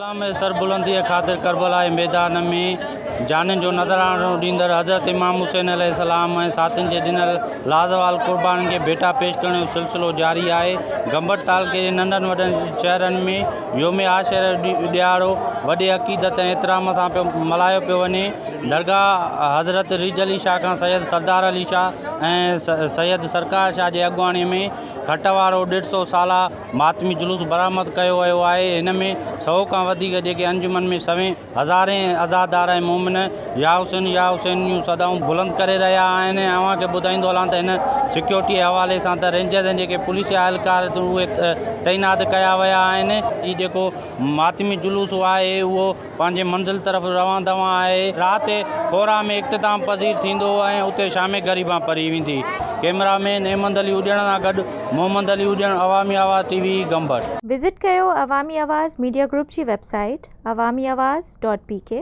इस्लाम सरबुलंदी ख़ातिर करबला मैदान में जान जो नज़रानो ॾींदड़ हज़रत इमाम हुसैन अलैहिस्सलाम ऐं साथियुनि जे ॾिनल लाज़वाल क़ुर्बानी खे भेटा पेश करण जो सिलसिलो जारी आहे। गंबड़ तालुके जे नंढनि वॾनि शहरनि में योम आशर ॾियारो वॾे अक़ीदत ऐं एतिराम सां मल्हायो पियो वञे। दरगाह हज़रत रिज अली शाह खां सैयद सरदार अली शाह ऐं सैयद सरकार शाह जे अॻुवाणी में खट वारो 150 साला मातमी जुलूस बरामद कयो वियो आहे। हिन में 100 खां वधीक जेके अंजुमन में सवें हज़ारे आज़ादार ऐं मोमिन या हुसैन जूं सदाऊं बुलंद करे रहिया आहिनि। अव्हांखे ॿुधाईंदो हलां त हिन सिक्योरिटी हवाले सां त रेंजर्स ऐं जेके पुलिस एहलकार उहे तैनात कया विया आहिनि। हीउ जेको मातमी जुलूस आहे उहो पंहिंजे मंज़िल तरफ़ रवां दवां आहे। राति खोरा में इख़्तिताम पज़ीर थींदो ऐं उते शाम ग़रीबां पढ़ी वेंदी। कैमरामैन अहमद अली उॼण सां गॾु मोहम्मद अली उॼण, अवामी आवाज़ TV गंबड़। विज़िट कयो अवामी आवाज़ मीडिया ग्रुप जी वेबसाइट awamiawaz.pk।